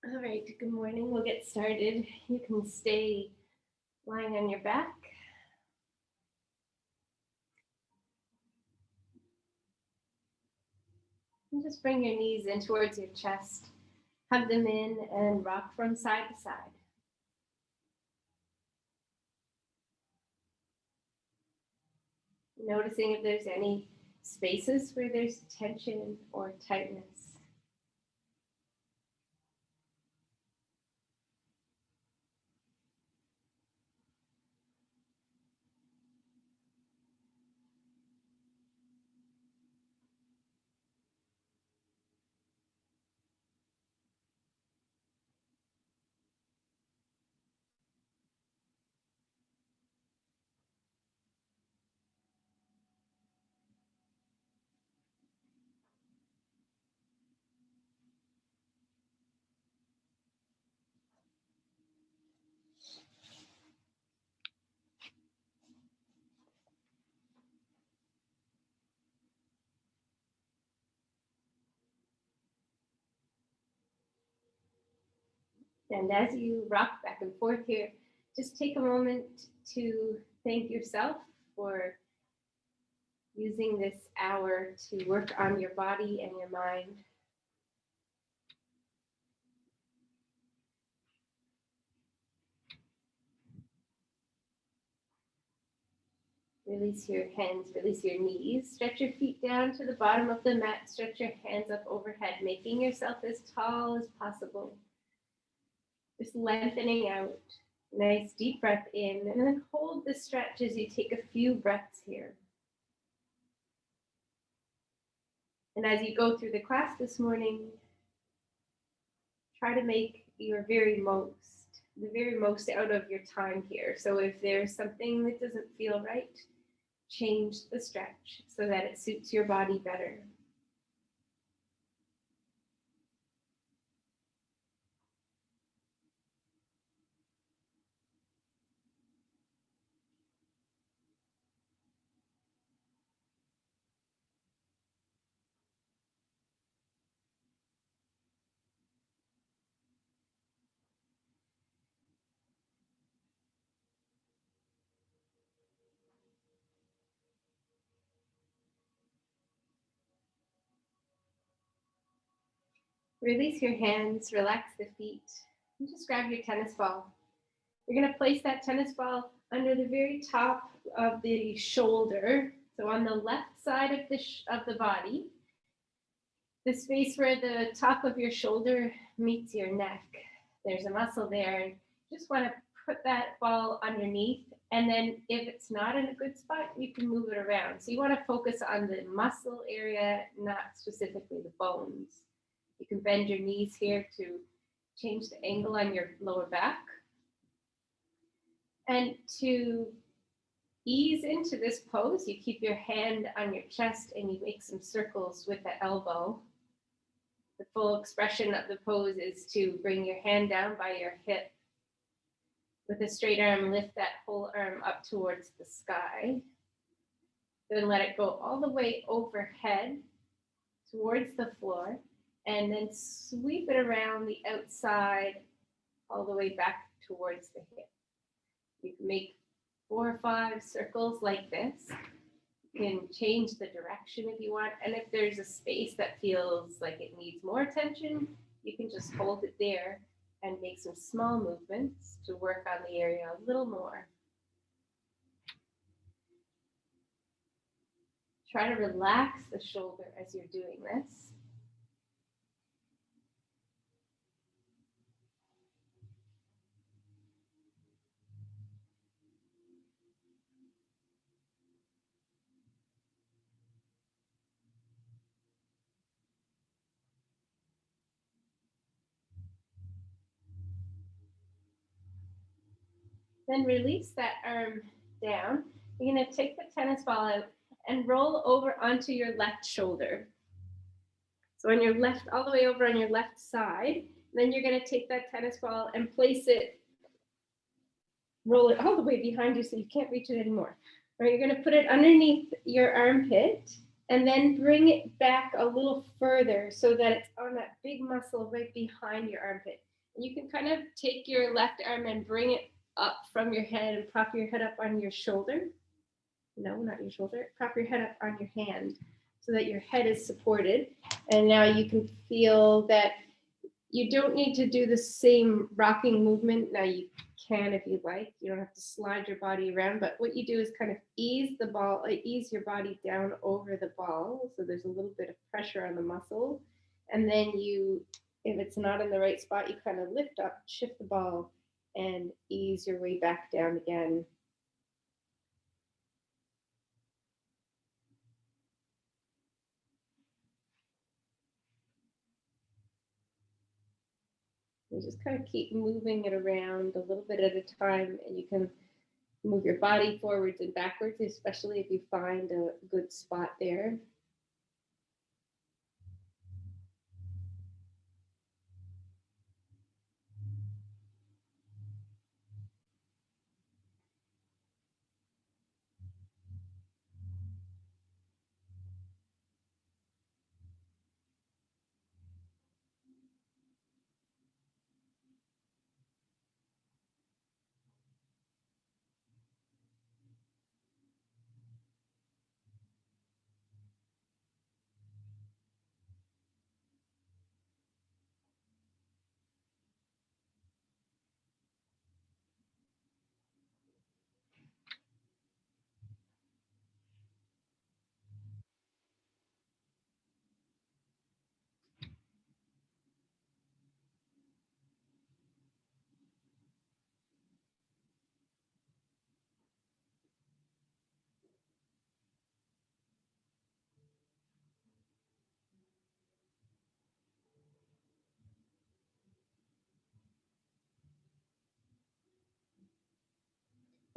All right, good morning. We'll get started. You can stay lying on your back. And just bring your knees in towards your chest. Hug them in and rock from side to side. Noticing if there's any spaces where there's tension or tightness. And as you rock back and forth here, just take a moment to thank yourself for using this hour to work on your body and your mind. Release your hands, release your knees. Stretch your feet down to the bottom of the mat. Stretch your hands up overhead, making yourself as tall as possible. Just lengthening out. Nice deep breath in, and then hold the stretch as you take a few breaths here. And as you go through the class this morning, try to make the very most out of your time here. So if there's something that doesn't feel right, change the stretch so that it suits your body better. Release your hands, relax the feet, and just grab your tennis ball. You're going to place that tennis ball under the very top of the shoulder, so on the left side of the body, the space where the top of your shoulder meets your neck. There's a muscle there. Just want to put that ball underneath, and then if it's not in a good spot, you can move it around. So you want to focus on the muscle area, not specifically the bones. You can bend your knees here to change the angle on your lower back. And to ease into this pose, you keep your hand on your chest and you make some circles with the elbow. The full expression of the pose is to bring your hand down by your hip. With a straight arm, lift that whole arm up towards the sky. Then let it go all the way overhead towards the floor. And then sweep it around the outside all the way back towards the hip. You can make 4 or 5 circles like this. You can change the direction if you want. And if there's a space that feels like it needs more attention, you can just hold it there and make some small movements to work on the area a little more. Try to relax the shoulder as you're doing this. Then release that arm down. You're going to take the tennis ball out and roll over onto your left shoulder. So on your left, all the way over on your left side, then you're going to take that tennis ball and place it, roll it all the way behind you so you can't reach it anymore. All right, you're going to put it underneath your armpit and then bring it back a little further so that it's on that big muscle right behind your armpit. You can kind of take your left arm and bring it up from your head and prop your head up on your shoulder. No, not your shoulder. Prop your head up on your hand so that your head is supported. And now you can feel that you don't need to do the same rocking movement. Now you can if you like. You don't have to slide your body around, but what you do is kind of ease the ball, ease your body down over the ball. So there's a little bit of pressure on the muscle. And then you, if it's not in the right spot, you kind of lift up, shift the ball, and ease your way back down again. You just kind of keep moving it around a little bit at a time, and you can move your body forwards and backwards, especially if you find a good spot there.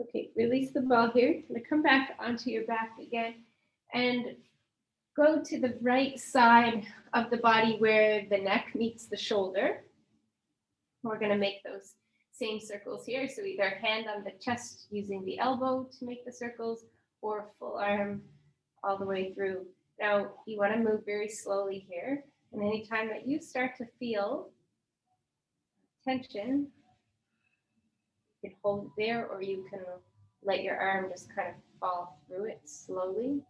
Okay, release the ball here. I'm going to come back onto your back again and go to the right side of the body where the neck meets the shoulder. We're going to make those same circles here. So either hand on the chest using the elbow to make the circles, or full arm all the way through. Now you want to move very slowly here. And anytime that you start to feel tension, you can hold it there, or you can let your arm just kind of fall through it slowly.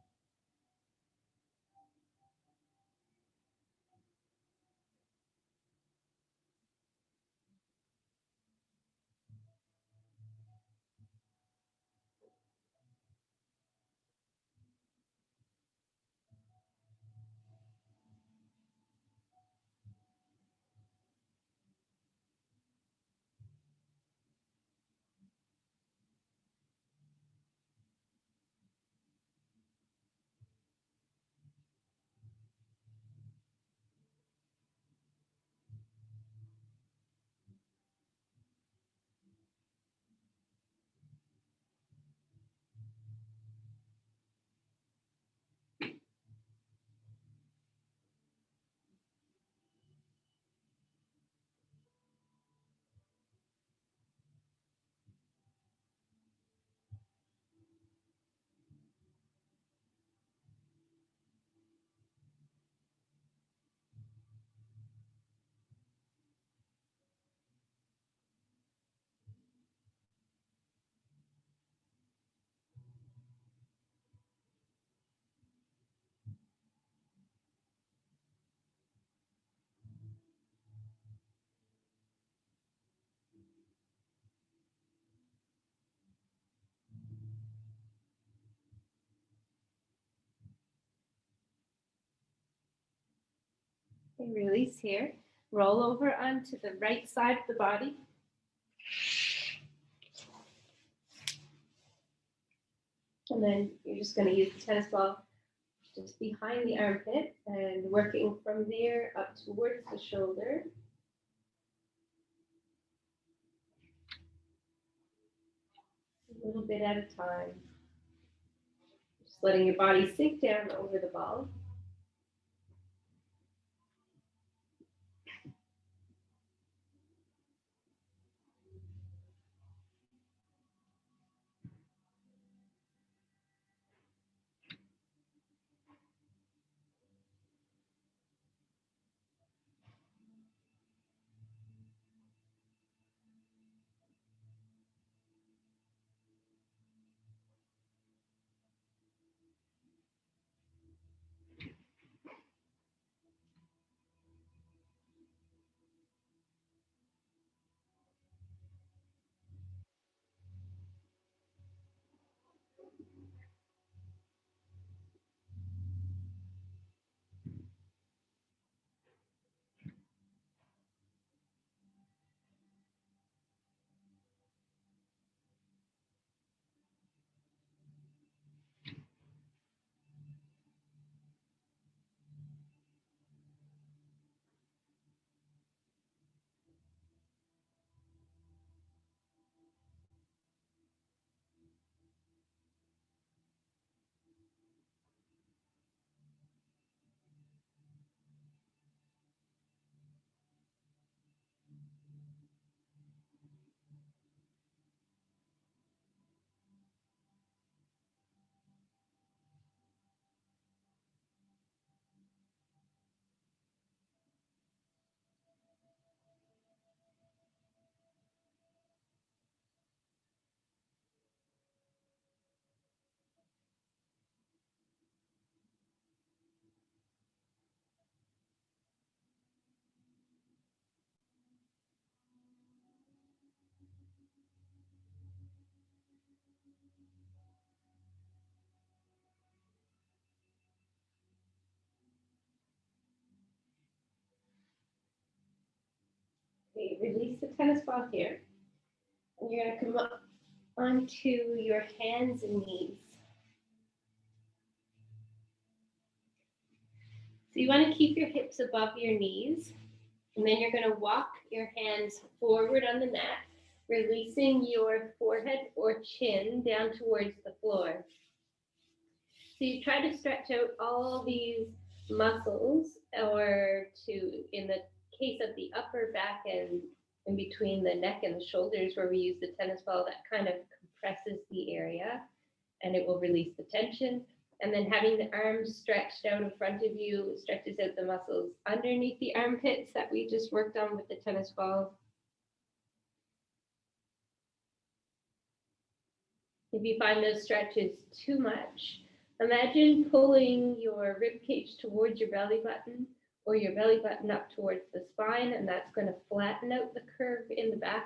Okay, release here. Roll over onto the right side of the body. And then you're just going to use the tennis ball just behind the armpit and working from there up towards the shoulder. A little bit at a time. Just letting your body sink down over the ball. release the tennis ball here. And you're going to come up onto your hands and knees. So you want to keep your hips above your knees. And then you're going to walk your hands forward on the mat, releasing your forehead or chin down towards the floor. So you try to stretch out all these muscles, or in the case of the upper back and in between the neck and the shoulders where we use the tennis ball, that kind of compresses the area and it will release the tension. And then having the arms stretched out in front of you stretches out the muscles underneath the armpits that we just worked on with the tennis ball. If you find those stretches too much, imagine pulling your rib cage towards your belly button or your belly button up towards the spine, and that's going to flatten out the curve in the back.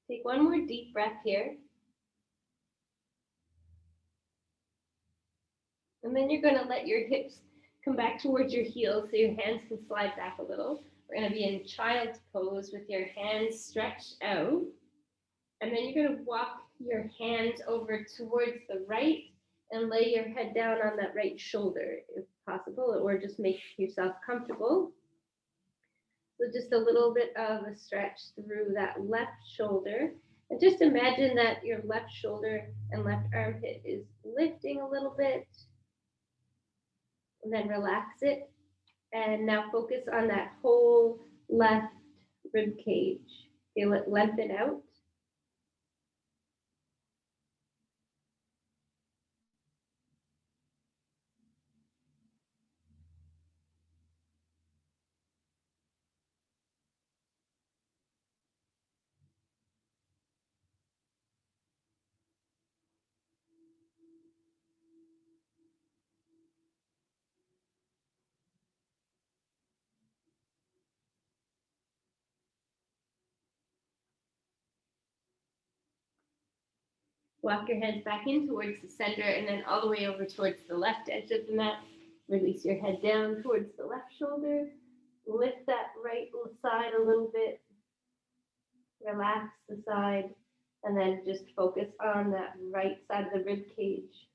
Take one more deep breath here. And then you're going to let your hips come back towards your heels so your hands can slide back a little. We're going to be in child's pose with your hands stretched out. And then you're going to walk your hands over towards the right and lay your head down on that right shoulder if possible, or just make yourself comfortable. So just a little bit of a stretch through that left shoulder. And just imagine that your left shoulder and left armpit is lifting a little bit. And then relax it. And now focus on that whole left rib cage. Feel it lengthen out. Walk your hands back in towards the center and then all the way over towards the left edge of the mat. Release your head down towards the left shoulder. Lift that right side a little bit. Relax the side and then just focus on that right side of the rib cage.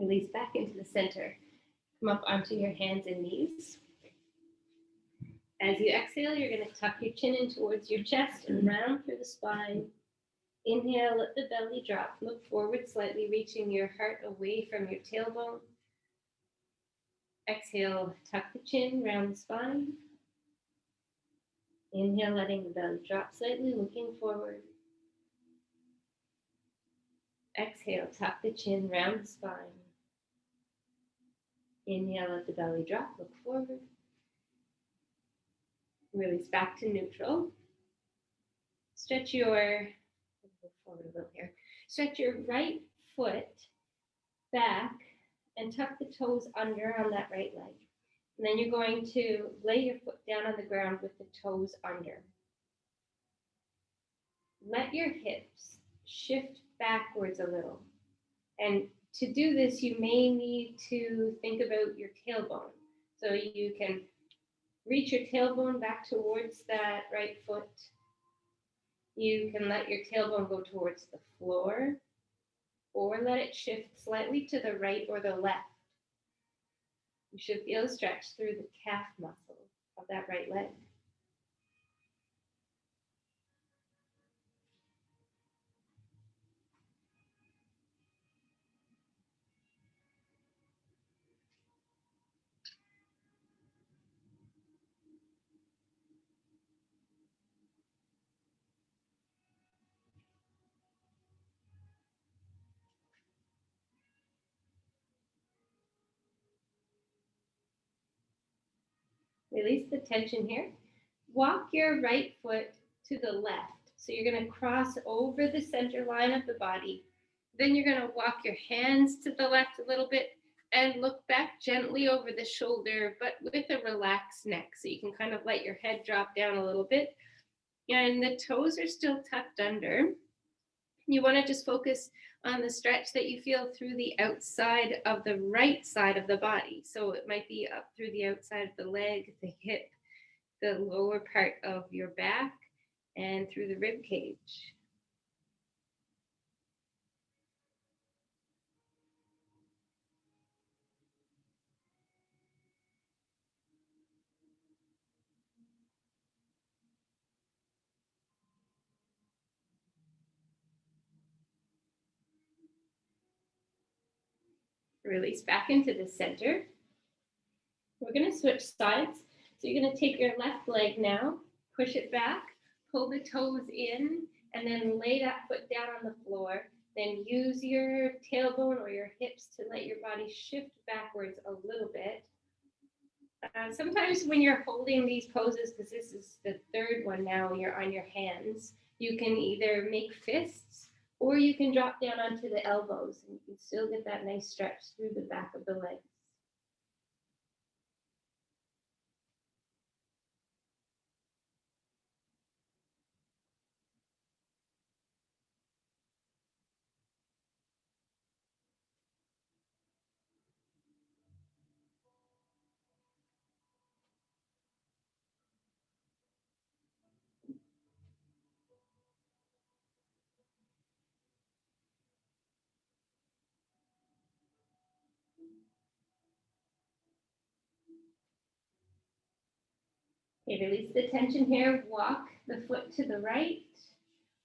Release back into the center. Come up onto your hands and knees. As you exhale, you're going to tuck your chin in towards your chest and round through the spine. Inhale, let the belly drop. Look forward slightly, reaching your heart away from your tailbone. Exhale, tuck the chin, round the spine. Inhale, letting the belly drop slightly, looking forward. Exhale, tuck the chin, round the spine. Inhale, let the belly drop, look forward. Release back to neutral. Stretch your, go forward a little here. Stretch your right foot back and tuck the toes under on that right leg. And then you're going to lay your foot down on the ground with the toes under. Let your hips shift backwards a little. And to do this, you may need to think about your tailbone. So you can reach your tailbone back towards that right foot. You can let your tailbone go towards the floor, or let it shift slightly to the right or the left. You should feel a stretch through the calf muscle of that right leg. Release the tension here. Walk your right foot to the left. So you're going to cross over the center line of the body. Then you're going to walk your hands to the left a little bit and look back gently over the shoulder, but with a relaxed neck. So you can kind of let your head drop down a little bit. And the toes are still tucked under. You want to just focus on the stretch that you feel through the outside of the right side of the body. So it might be up through the outside of the leg, the hip, the lower part of your back, and through the rib cage. Release back into the center. We're going to switch sides. So you're going to take your left leg now, push it back, pull the toes in, and then lay that foot down on the floor. Then use your tailbone or your hips to let your body shift backwards a little bit. Sometimes when you're holding these poses, because this is the third one now, you're on your hands, you can either make fists or you can drop down onto the elbows and you can still get that nice stretch through the back of the legs. Okay, release the tension here. Walk the foot to the right.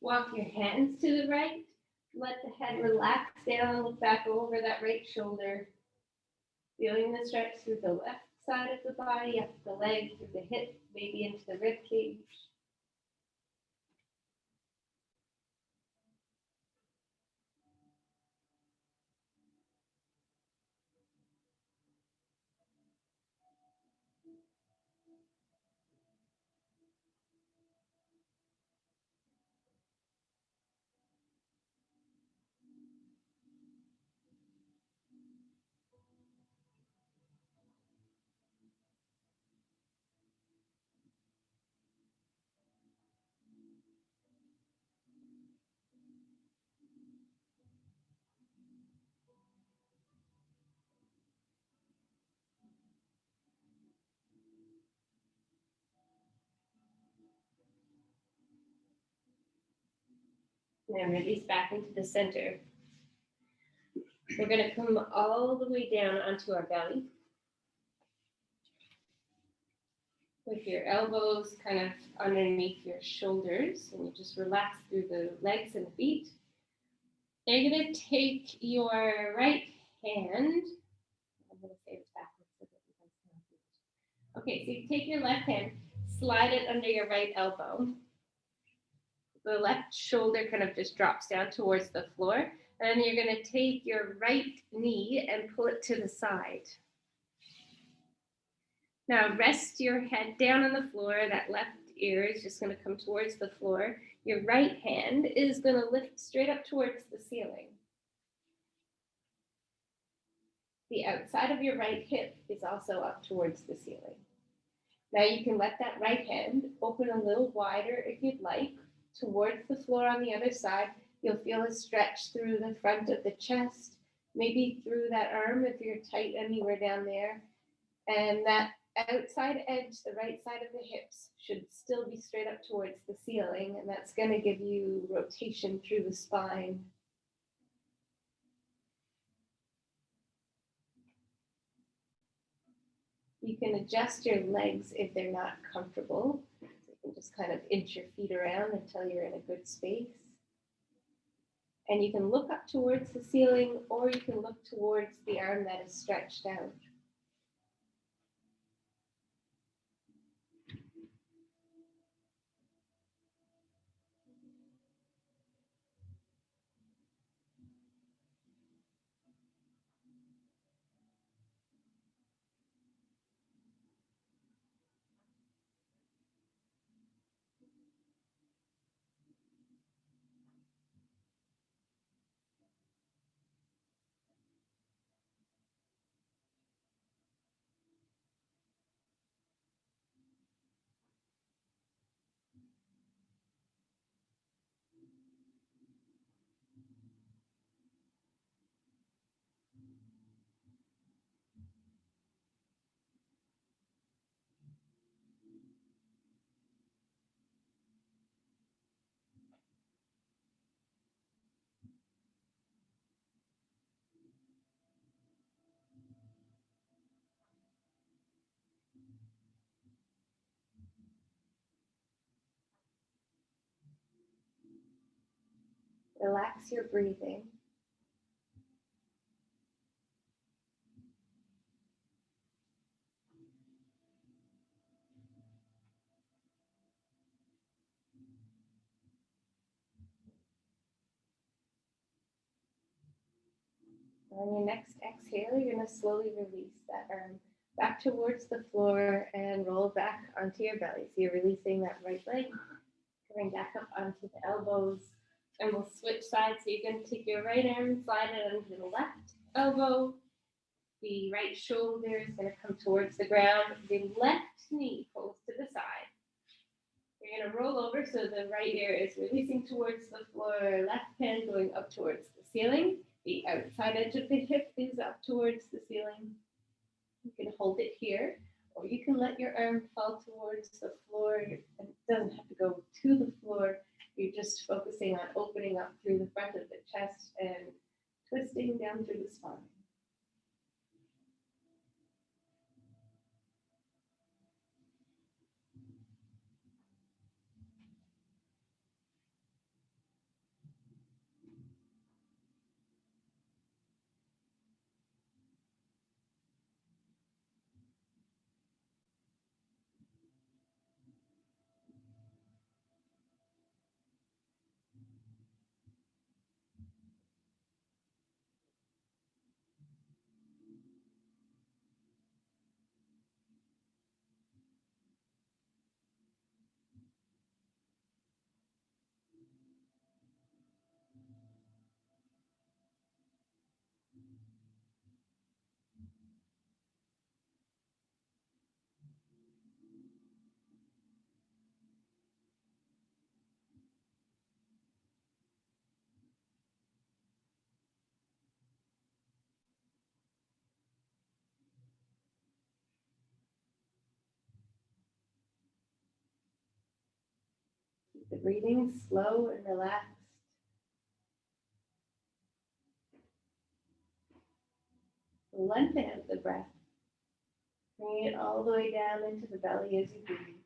Walk your hands to the right. Let the head relax down. Look back over that right shoulder. Feeling the stretch through the left side of the body, up the leg, through the hip, maybe into the rib cage. And release back into the center. We're going to come all the way down onto our belly with your elbows kind of underneath your shoulders, and you just relax through the legs and the feet. Now you're going to take your right hand. I'm going to say this backwards so that you guys can. Okay, so you take your left hand, slide it under your right elbow. The left shoulder kind of just drops down towards the floor. And you're going to take your right knee and pull it to the side. Now rest your head down on the floor. That left ear is just going to come towards the floor. Your right hand is going to lift straight up towards the ceiling. The outside of your right hip is also up towards the ceiling. Now you can let that right hand open a little wider if you'd like, towards the floor on the other side. You'll feel a stretch through the front of the chest, maybe through that arm if you're tight anywhere down there. And that outside edge, the right side of the hips, should still be straight up towards the ceiling, and that's going to give you rotation through the spine. You can adjust your legs if they're not comfortable. So you can just kind of inch your feet around until you're in a good space. And you can look up towards the ceiling, or you can look towards the arm that is stretched out. Relax your breathing. On your next exhale, you're going to slowly release that arm back towards the floor and roll back onto your belly. So you're releasing that right leg, coming back up onto the elbows, and we'll switch sides. So you're going to take your right arm, slide it under the left elbow. The right shoulder is going to come towards the ground. The left knee pulls to the side. You're going to roll over so the right ear is releasing towards the floor, left hand going up towards the ceiling. The outside edge of the hip is up towards the ceiling. You can hold it here, or you can let your arm fall towards the floor. And it doesn't have to go to the floor. You're just focusing on opening up through the front of the chest and twisting down through the spine. Keep the breathing slow and relaxed. Lengthen out the breath. Bring it all the way down into the belly as you breathe.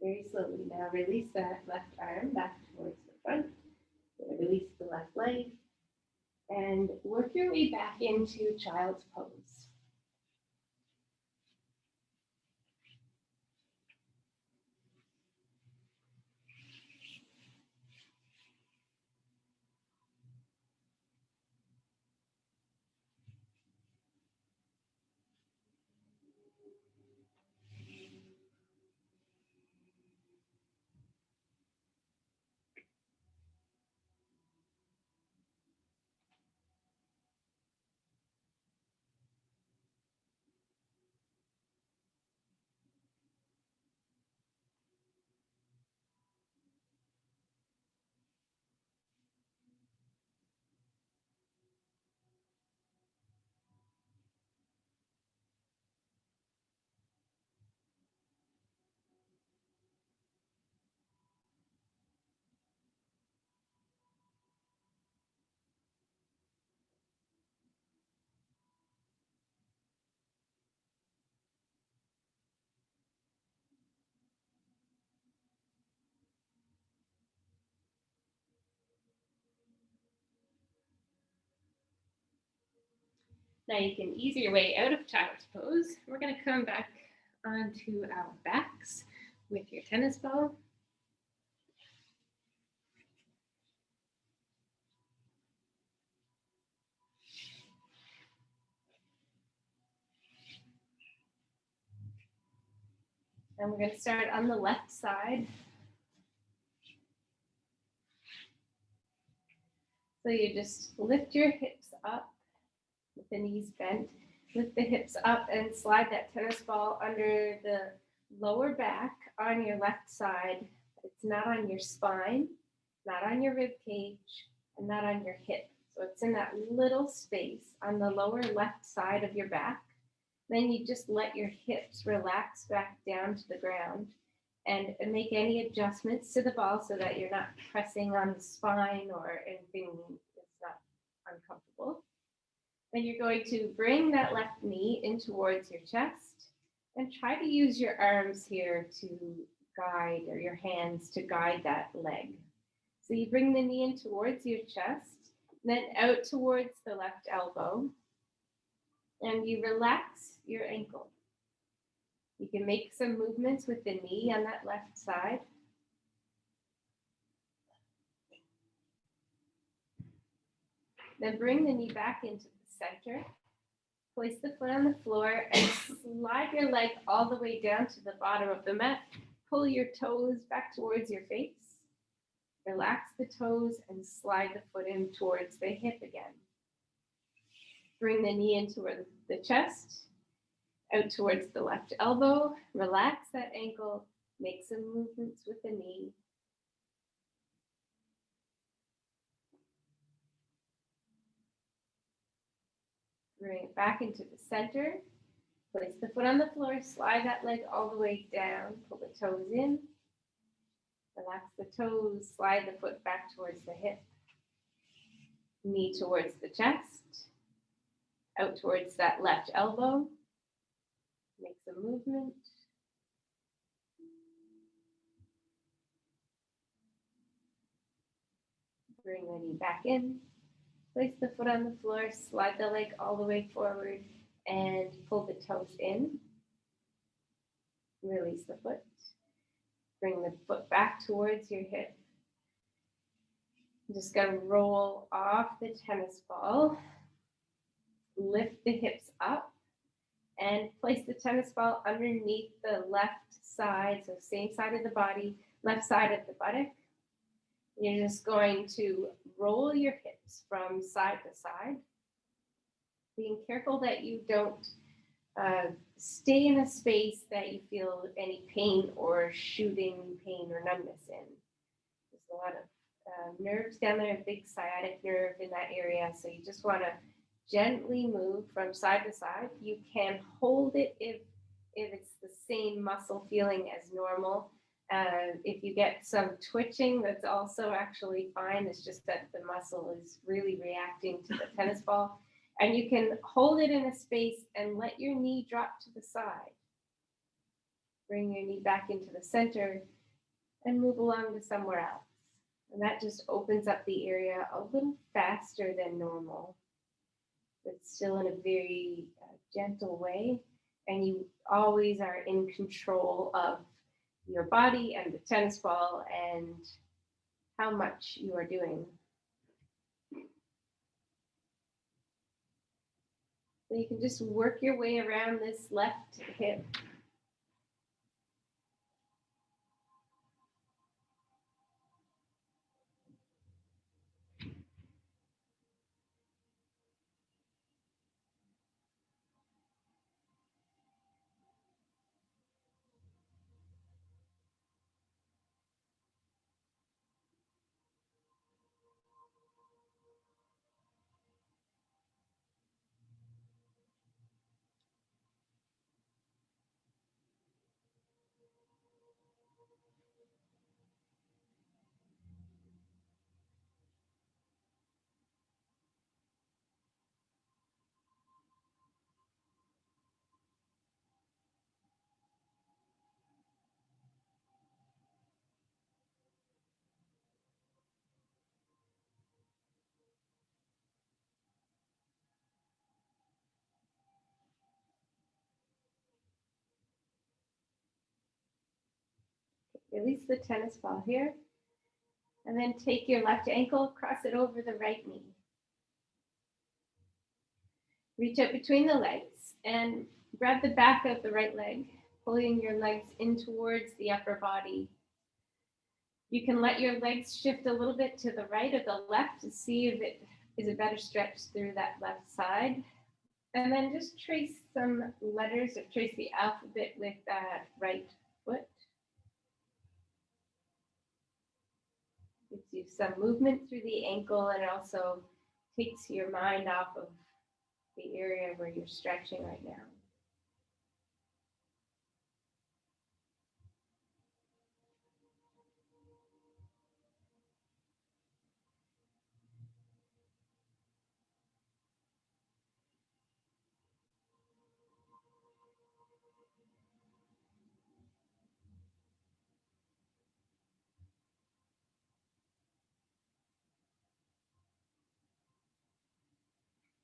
Very slowly now release that left arm back towards the front. Release the left leg and work your way back into child's pose. Now you can ease your way out of child's pose. We're going to come back onto our backs with your tennis ball. And we're going to start on the left side. So you just lift your hips up with the knees bent. Lift the hips up and slide that tennis ball under the lower back on your left side. It's not on your spine, not on your rib cage, and not on your hip. So it's in that little space on the lower left side of your back. Then you just let your hips relax back down to the ground and make any adjustments to the ball so that you're not pressing on the spine or anything that's not uncomfortable. Then you're going to bring that left knee in towards your chest and try to use your arms here to guide, or your hands to guide that leg. So you bring the knee in towards your chest, then out towards the left elbow, and you relax your ankle. You can make some movements with the knee on that left side. Then bring the knee back into the center. Place the foot on the floor and slide your leg all the way down to the bottom of the mat. Pull your toes back towards your face. Relax the toes and slide the foot in towards the hip again. Bring the knee into the chest, out towards the left elbow. Relax that ankle. Make some movements with the knee. Bring it back into the center. Place the foot on the floor. Slide that leg all the way down. Pull the toes in. Relax the toes. Slide the foot back towards the hip. Knee towards the chest. Out towards that left elbow. Make some movement. Bring the knee back in. Place the foot on the floor, slide the leg all the way forward, and pull the toes in. Release the foot. Bring the foot back towards your hip. I'm just going to roll off the tennis ball. Lift the hips up and place the tennis ball underneath the left side, so same side of the body, left side of the buttock. You're just going to roll your hips from side to side, being careful that you don't stay in a space that you feel any pain or shooting pain or numbness in. There's a lot of nerves down there, a big sciatic nerve in that area, so you just want to gently move from side to side. You can hold it if it's the same muscle feeling as normal. If you get some twitching, that's also actually fine. It's just that the muscle is really reacting to the tennis ball. And you can hold it in a space and let your knee drop to the side. Bring your knee back into the center and move along to somewhere else. And that just opens up the area a little faster than normal, but still in a very gentle way. And you always are in control of your body and the tennis ball and how much you are doing. So you can just work your way around this left hip. Release the tennis ball here. And then take your left ankle, cross it over the right knee. Reach up between the legs and grab the back of the right leg, pulling your legs in towards the upper body. You can let your legs shift a little bit to the right or the left to see if it is a better stretch through that left side. And then just trace some letters or trace the alphabet with that right foot. Gives you some movement through the ankle and also takes your mind off of the area where you're stretching right now.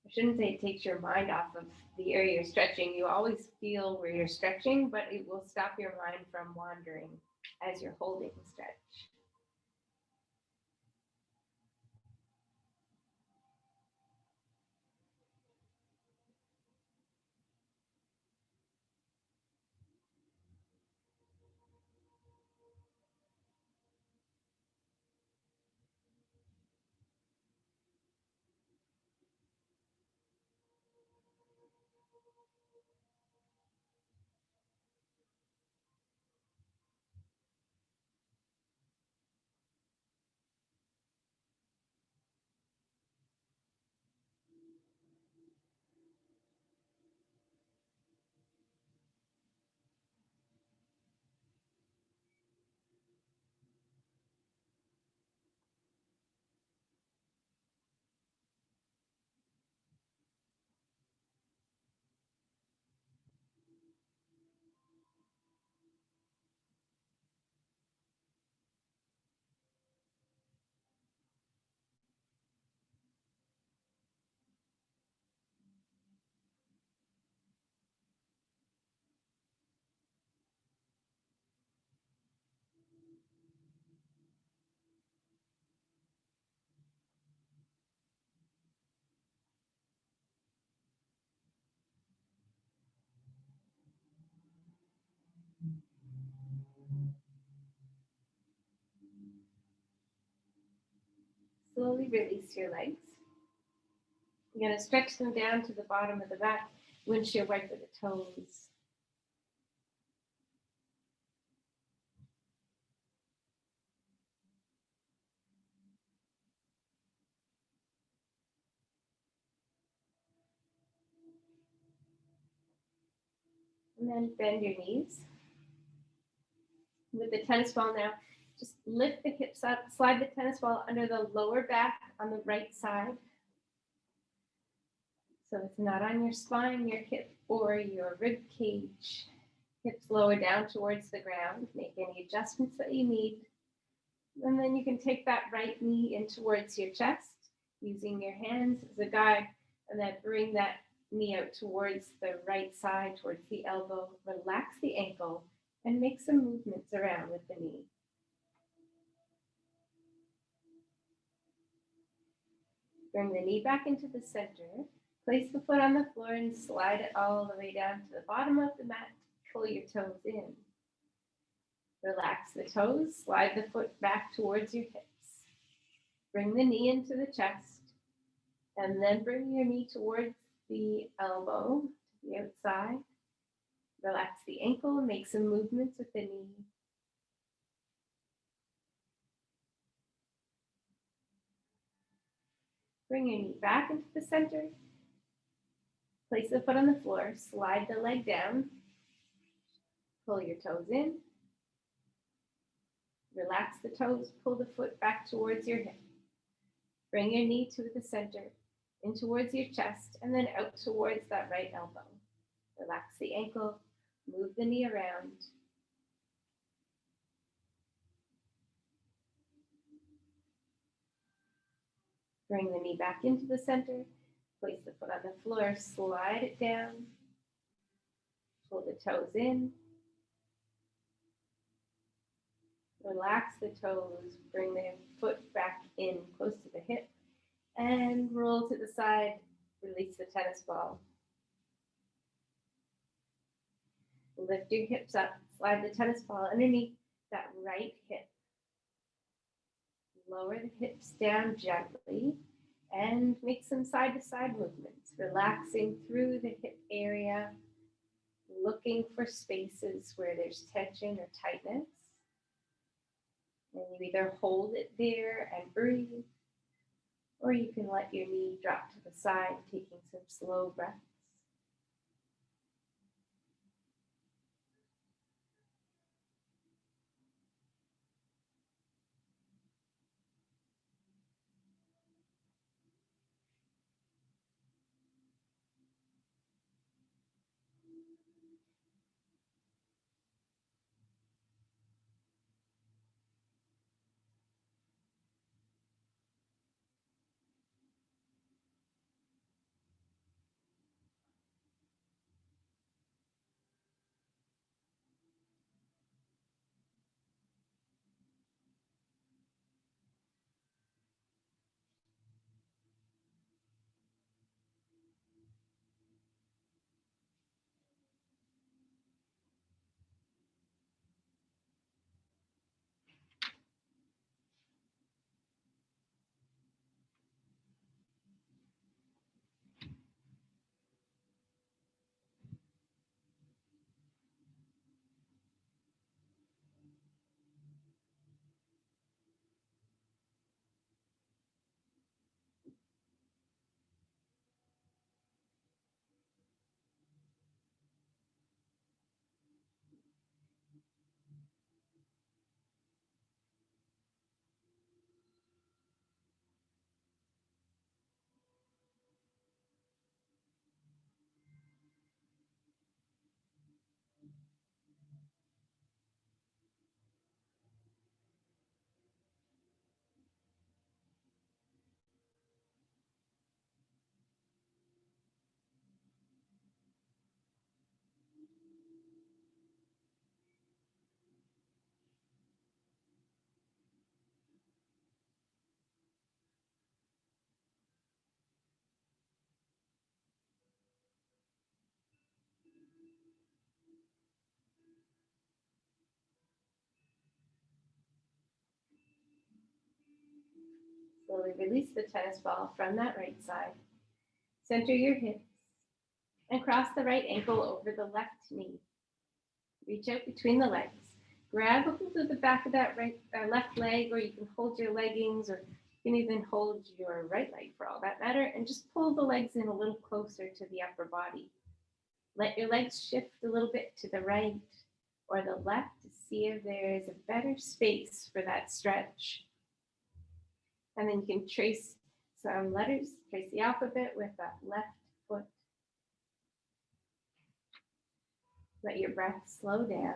I shouldn't say it takes your mind off of the area you're stretching. You always feel where you're stretching, but it will stop your mind from wandering as you're holding the stretch. Slowly release your legs. You're going to stretch them down to the bottom of the mat, windshield wiper the toes. And then bend your knees. With the tennis ball now, just lift the hips up, slide the tennis ball under the lower back on the right side. So it's not on your spine, your hip, or your rib cage. Hips lower down towards the ground. Make any adjustments that you need. And then you can take that right knee in towards your chest, using your hands as a guide, and then bring that knee out towards the right side, towards the elbow. Relax the ankle and make some movements around with the knee. Bring the knee back into the center. Place the foot on the floor and slide it all the way down to the bottom of the mat. Pull your toes in. Relax the toes. Slide the foot back towards your hips. Bring the knee into the chest. And then bring your knee towards the elbow, to the outside. Relax the ankle. Make some movements with the knee. Bring your knee back into the center. Place the foot on the floor. Slide the leg down. Pull your toes in. Relax the toes. Pull the foot back towards your hip. Bring your knee to the center, in towards your chest, and then out towards that right elbow. Relax the ankle. Move the knee around. Bring the knee back into the center. Place the foot on the floor. Slide it down. Pull the toes in. Relax the toes. Bring the foot back in close to the hip. And roll to the side. Release the tennis ball. Lift your hips up. Slide the tennis ball underneath that right hip. Lower the hips down gently and make some side-to-side movements, relaxing through the hip area, looking for spaces where there's tension or tightness. And you either hold it there and breathe, or you can let your knee drop to the side, taking some slow breaths. Slowly release the tennis ball from that right side. Center your hips and cross the right ankle over the left knee. Reach out between the legs. Grab a hold of the back of that left leg, or you can hold your leggings, or you can even hold your right leg for all that matter, and just pull the legs in a little closer to the upper body. Let your legs shift a little bit to the right or the left to see if there is a better space for that stretch. And then you can trace some letters, trace the alphabet with that left foot. Let your breath slow down.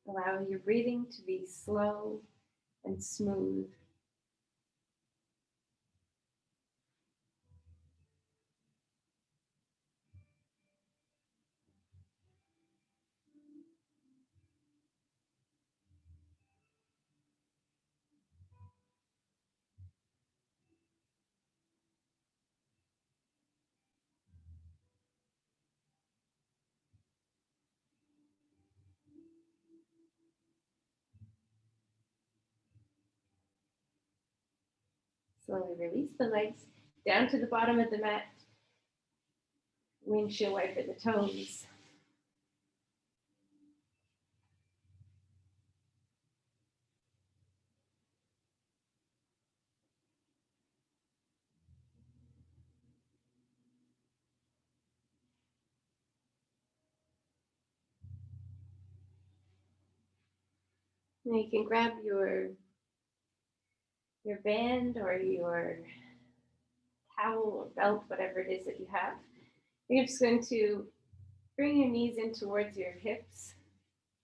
Allow your breathing to be slow and smooth. Slowly release the legs down to the bottom of the mat. Windshield wiper the toes. Now you can grab your band or your towel or belt, whatever it is that you have. You're just going to bring your knees in towards your hips.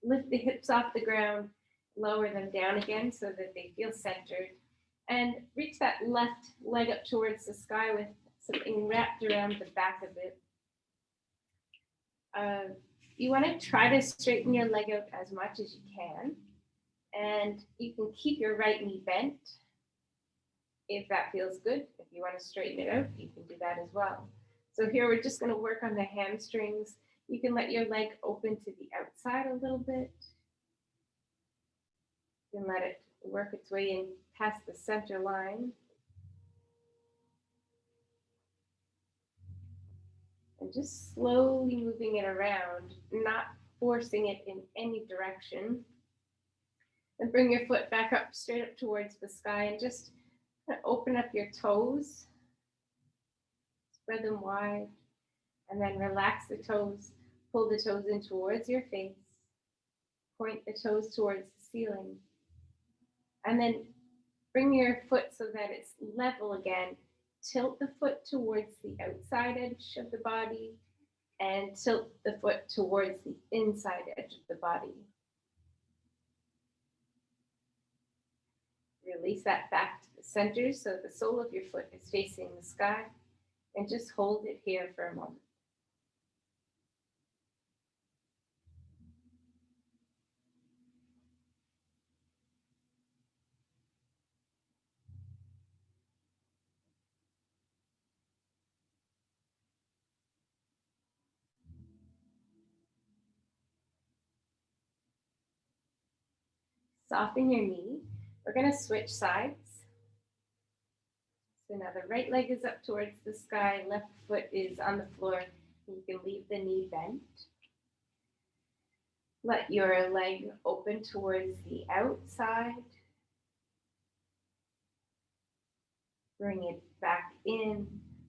Lift the hips off the ground, lower them down again so that they feel centered. And reach that left leg up towards the sky with something wrapped around the back of it. You want to try to straighten your leg out as much as you can. And you can keep your right knee bent if that feels good. If you want to straighten it out, you can do that as well. So here we're just going to work on the hamstrings. You can let your leg open to the outside a little bit. You can let it work its way in past the center line. And just slowly moving it around, not forcing it in any direction. And bring your foot back up, straight up towards the sky, and just open up your toes. Spread them wide. And then relax the toes. Pull the toes in towards your face. Point the toes towards the ceiling. And then bring your foot so that it's level again. Tilt the foot towards the outside edge of the body and tilt the foot towards the inside edge of the body. Release that back to the center so the sole of your foot is facing the sky, and just hold it here for a moment. Soften your knee. We're going to switch sides. So now the right leg is up towards the sky, left foot is on the floor. You can leave the knee bent. Let your leg open towards the outside. Bring it back in.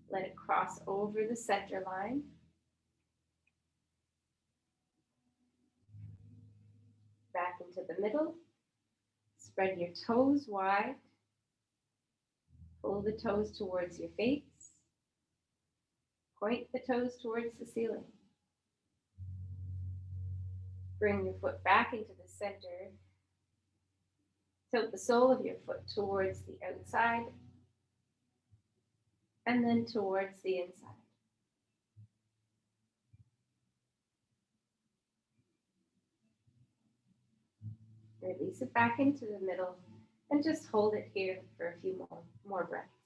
Let it cross over the center line. Back into the middle. Spread your toes wide. Pull the toes towards your face. Point the toes towards the ceiling. Bring your foot back into the center. Tilt the sole of your foot towards the outside and then towards the inside. Release it back into the middle and just hold it here for a few more breaths.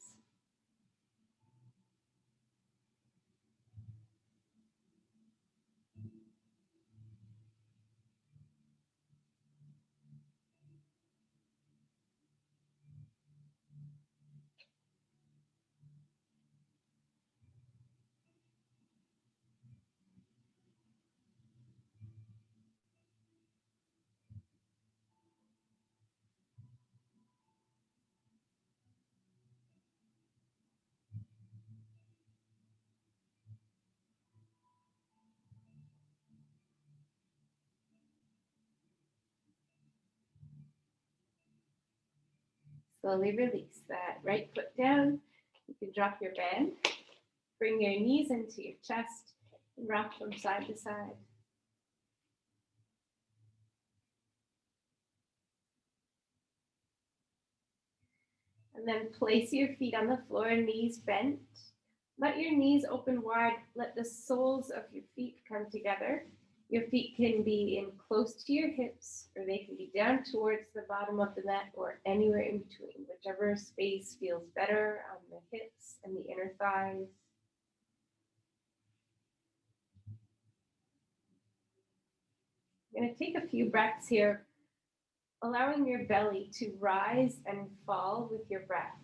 Slowly release that right foot down. You can drop your band. Bring your knees into your chest and rock from side to side. And then place your feet on the floor, knees bent. Let your knees open wide. Let the soles of your feet come together. Your feet can be in close to your hips, or they can be down towards the bottom of the mat, or anywhere in between, whichever space feels better on the hips and the inner thighs. I'm going to take a few breaths here, allowing your belly to rise and fall with your breath.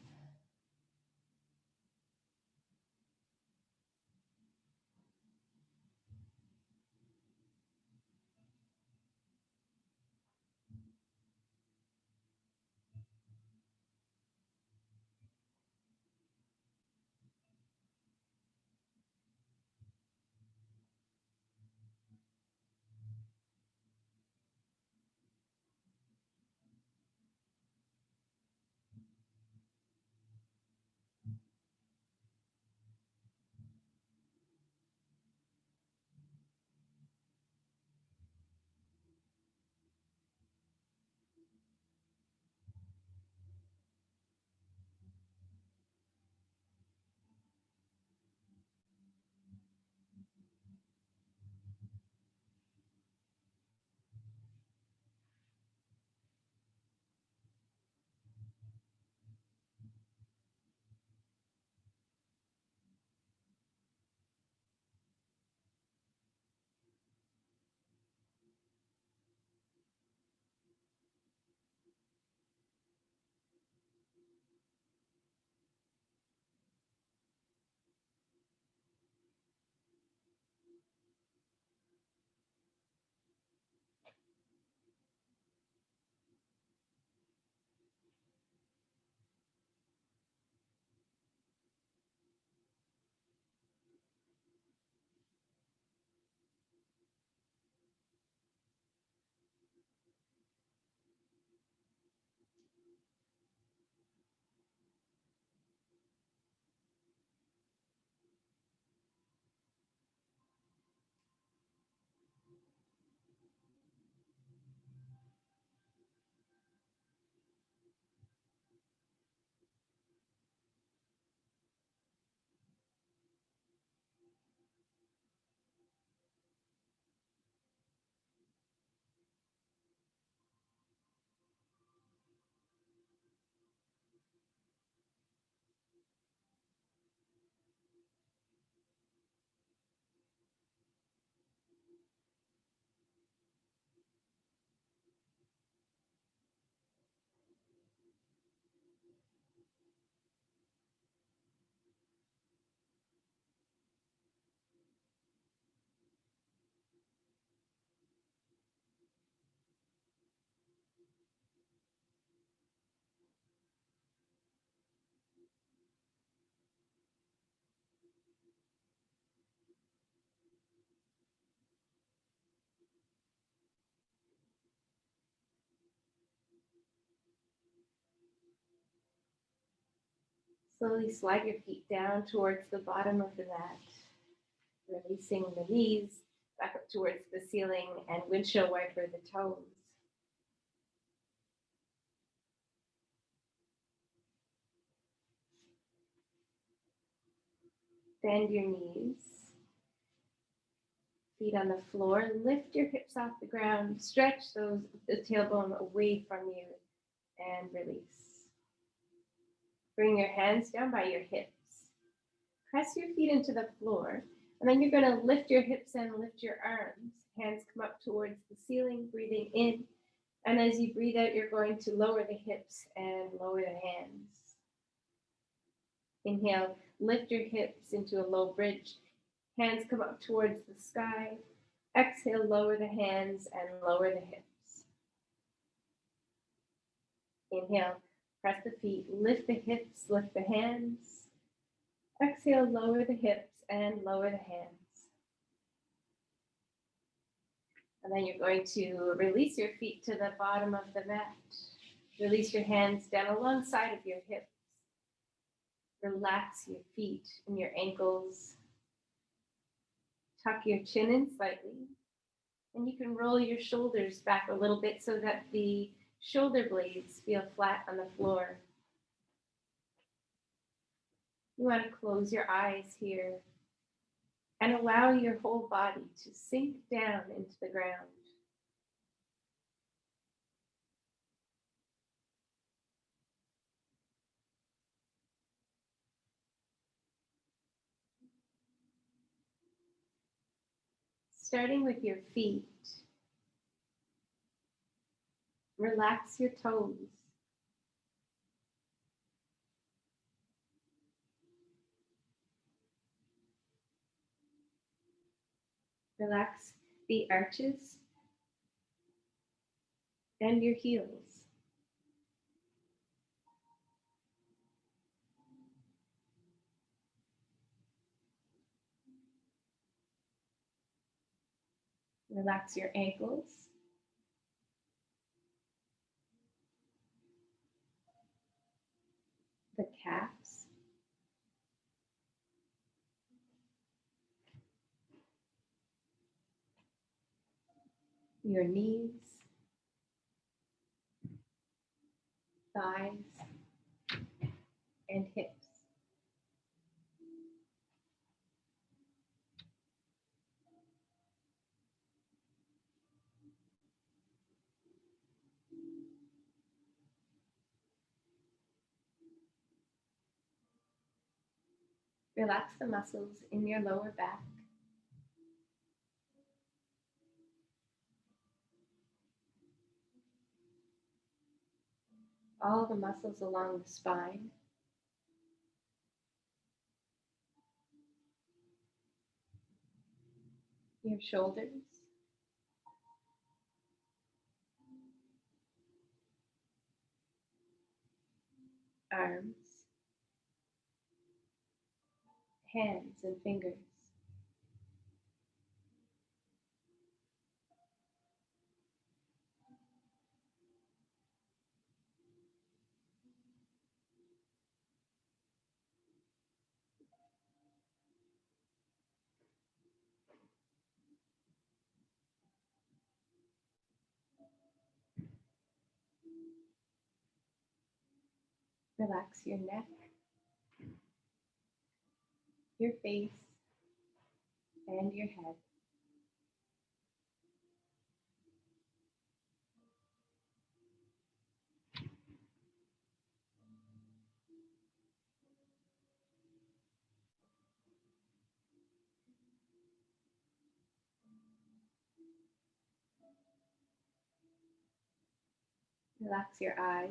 Slowly slide your feet down towards the bottom of the mat, releasing the knees back up towards the ceiling and windshield wiper the toes. Bend your knees, feet on the floor, lift your hips off the ground, stretch the tailbone away from you and release. Bring your hands down by your hips. Press your feet into the floor, and then you're going to lift your hips and lift your arms. Hands come up towards the ceiling, breathing in. And as you breathe out, you're going to lower the hips and lower the hands. Inhale, lift your hips into a low bridge. Hands come up towards the sky. Exhale, lower the hands and lower the hips. Inhale, press the feet, lift the hips, lift the hands. Exhale, lower the hips and lower the hands. And then you're going to release your feet to the bottom of the mat. Release your hands down alongside of your hips. Relax your feet and your ankles. Tuck your chin in slightly. And you can roll your shoulders back a little bit so that the shoulder blades feel flat on the floor. You want to close your eyes here and allow your whole body to sink down into the ground. Starting with your feet, relax your toes. Relax the arches and your heels. Relax your ankles. The calves. Your knees. Thighs and hips. Relax the muscles in your lower back. All the muscles along the spine. Your shoulders. Arms. Hands and fingers. Relax your neck, your face, and your head. Relax your eyes,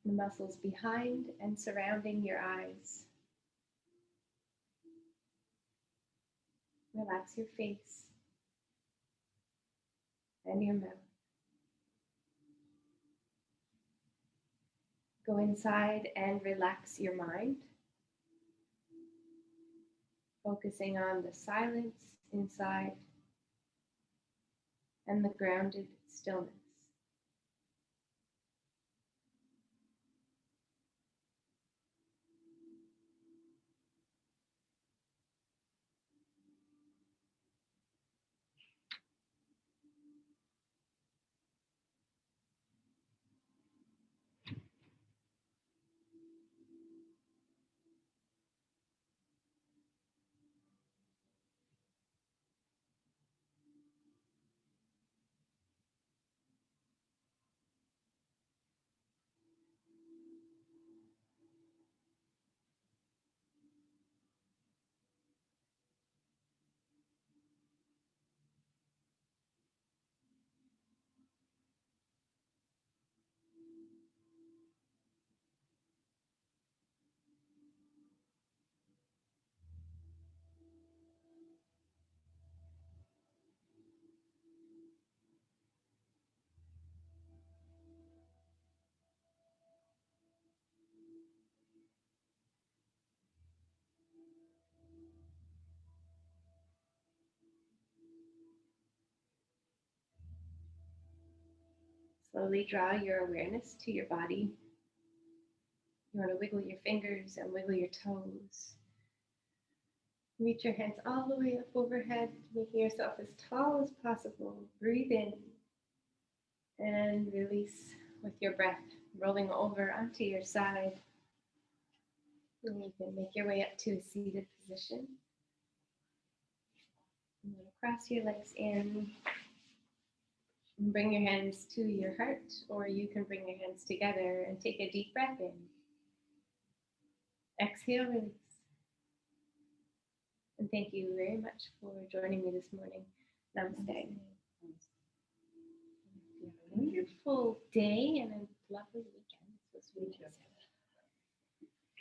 the muscles behind and surrounding your eyes. Relax your face and your mouth. Go inside and relax your mind, focusing on the silence inside and the grounded stillness. Slowly draw your awareness to your body. You want to wiggle your fingers and wiggle your toes. Reach your hands all the way up overhead, making yourself as tall as possible. Breathe in and release with your breath, rolling over onto your side. And you can make your way up to a seated position. You want to cross your legs in and bring your hands to your heart, or you can bring your hands together and take a deep breath in. Exhale, release. And thank you very much for joining me this morning. Namaste. Wonderful day and a lovely weekend. This was